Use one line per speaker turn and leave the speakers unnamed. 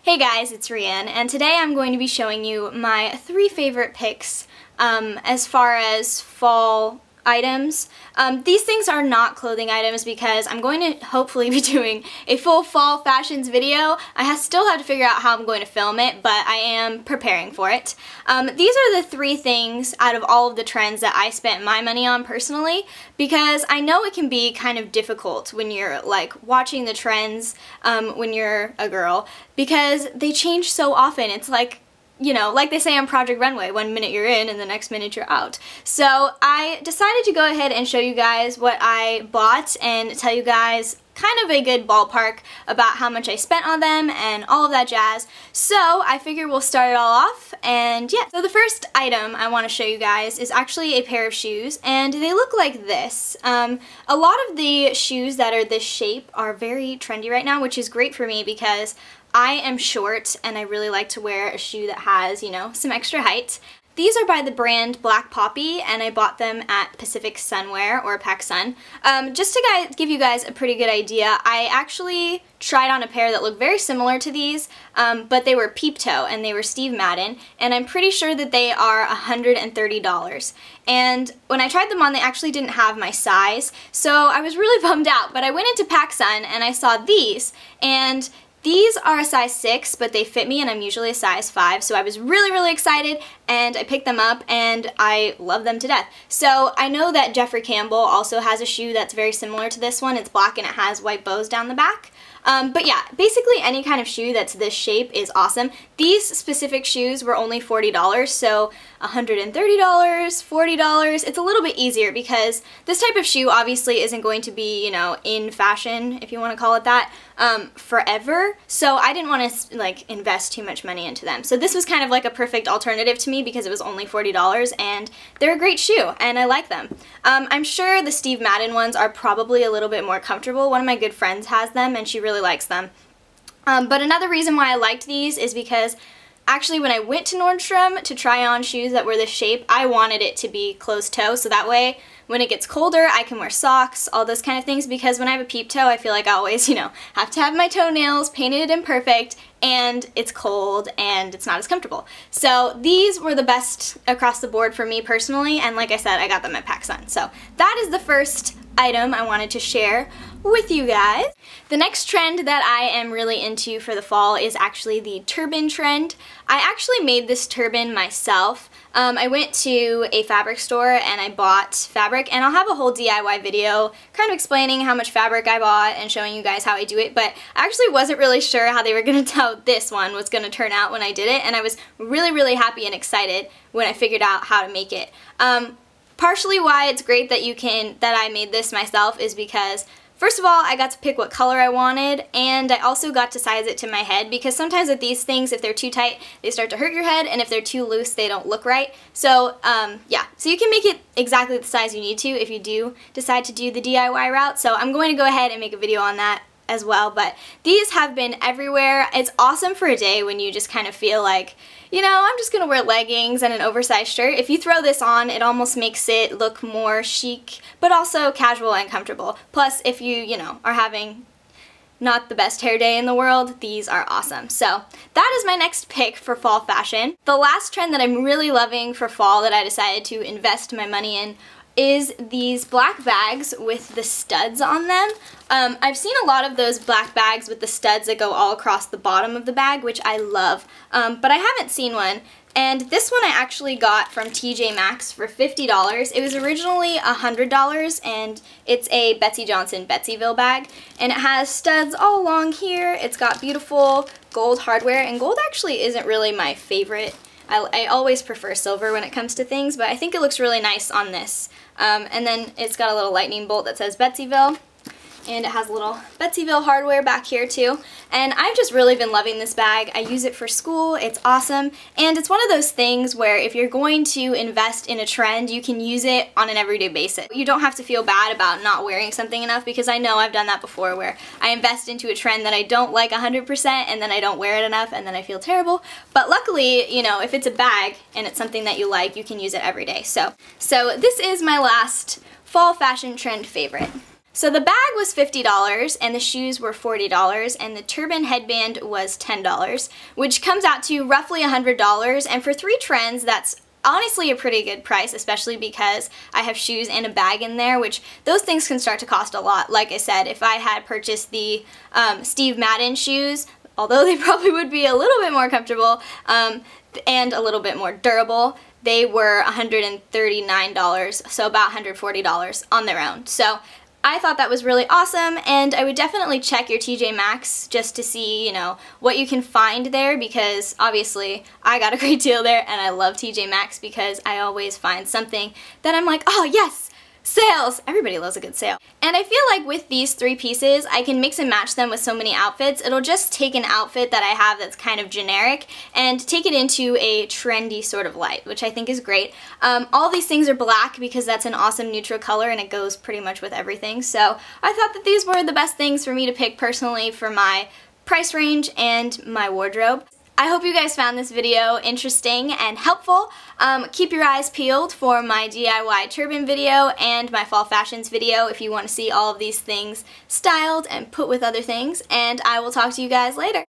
Hey guys, it's Rianne, and today I'm going to be showing you my 3 favorite picks as far as fall items. These things are not clothing items because I'm going to hopefully be doing a full fall fashions video. I still have to figure out how I'm going to film it, but I am preparing for it. These are the 3 things out of all of the trends that I spent my money on personally, because I know it can be kind of difficult when you're like watching the trends when you're a girl, because they change so often. It's like, you know, like they say on Project Runway, one minute you're in and the next minute you're out. So I decided to go ahead and show you guys what I bought and tell you guys kind of a good ballpark about how much I spent on them and all of that jazz. So I figure we'll start it all off, and yeah. So the first item I want to show you guys is actually a pair of shoes, and they look like this. A lot of the shoes that are this shape are very trendy right now, which is great for me because I am short and I really like to wear a shoe that has, you know, some extra height. These are by the brand Black Poppy, and I bought them at Pacific Sunwear, or PacSun. Just to give you guys a pretty good idea, I actually tried on a pair that looked very similar to these, but they were Peep Toe and they were Steve Madden, and I'm pretty sure that they are $130. And when I tried them on, they actually didn't have my size, so I was really bummed out. But I went into PacSun and I saw these, and these are a size 6, but they fit me, and I'm usually a size 5, so I was really excited, and I picked them up, and I love them to death. So I know that Jeffery Campbell also has a shoe that's very similar to this one. It's black and it has white bows down the back. But yeah, basically any kind of shoe that's this shape is awesome. These specific shoes were only $40, so $130, $40. It's a little bit easier because this type of shoe obviously isn't going to be, you know, in fashion, if you want to call it that, forever. So I didn't want to like invest too much money into them. So this was kind of like a perfect alternative to me because it was only $40, and they're a great shoe and I like them. I'm sure the Steve Madden ones are probably a little bit more comfortable. One of my good friends has them and she really likes them. But another reason why I liked these is because actually when I went to Nordstrom to try on shoes that were this shape, I wanted it to be closed toe, so that way when it gets colder I can wear socks, all those kind of things, because when I have a peep toe I feel like I always, you know, have to have my toenails painted and perfect, and it's cold and it's not as comfortable. So these were the best across the board for me personally, and like I said, I got them at PacSun. So that is the first item I wanted to share with you guys. The next trend that I am really into for the fall is actually the turban trend. I actually made this turban myself. I went to a fabric store and I bought fabric, and I'll have a whole DIY video kind of explaining how much fabric I bought and showing you guys how I do it, but I actually wasn't really sure how they were going to tell this one was going to turn out when I did it, and I was really happy and excited when I figured out how to make it. Partially why it's great that I made this myself is because first of all, I got to pick what color I wanted, and I also got to size it to my head, because sometimes with these things, if they're too tight, they start to hurt your head, and if they're too loose, they don't look right. So yeah, so you can make it exactly the size you need to if you do decide to do the DIY route. So I'm going to go ahead and make a video on that as well, but these have been everywhere. It's awesome for a day when you just kind of feel like, you know, I'm just gonna wear leggings and an oversized shirt. If you throw this on, it almost makes it look more chic, but also casual and comfortable. Plus, if you know, are having not the best hair day in the world, these are awesome. So that is my next pick for fall fashion. The last trend that I'm really loving for fall that I decided to invest my money in is these black bags with the studs on them. I've seen a lot of those black bags with the studs that go all across the bottom of the bag, which I love, but I haven't seen one. And this one I actually got from TJ Maxx for $50. It was originally $100, and it's a Betsy Johnson Betsyville bag, and it has studs all along here. It's got beautiful gold hardware, and gold actually isn't really my favorite. I always prefer silver when it comes to things, but I think it looks really nice on this. And then it's got a little lightning bolt that says Betsyville, and it has a little Betsyville hardware back here too. And I've just really been loving this bag. I use it for school, it's awesome, and it's one of those things where if you're going to invest in a trend, you can use it on an everyday basis. You don't have to feel bad about not wearing something enough, because I know I've done that before where I invest into a trend that I don't like 100% and then I don't wear it enough and then I feel terrible. But luckily, you know, if it's a bag and it's something that you like, you can use it every day. So this is my last fall fashion trend favorite. So the bag was $50 and the shoes were $40 and the turban headband was $10, which comes out to roughly $100, and for 3 trends that's honestly a pretty good price, especially because I have shoes and a bag in there, which those things can start to cost a lot. Like I said, if I had purchased the Steve Madden shoes, although they probably would be a little bit more comfortable and a little bit more durable, they were $139, so about $140 on their own. So I thought that was really awesome, and I would definitely check your TJ Maxx just to see, you know, what you can find there, because obviously I got a great deal there and I love TJ Maxx because I always find something that I'm like, oh yes, sales! Everybody loves a good sale. And I feel like with these 3 pieces, I can mix and match them with so many outfits. It'll just take an outfit that I have that's kind of generic and take it into a trendy sort of light, which I think is great. All these things are black because that's an awesome neutral color and it goes pretty much with everything. So I thought that these were the best things for me to pick personally for my price range and my wardrobe. I hope you guys found this video interesting and helpful. Keep your eyes peeled for my DIY turban video and my fall fashions video if you want to see all of these things styled and put with other things, and I will talk to you guys later.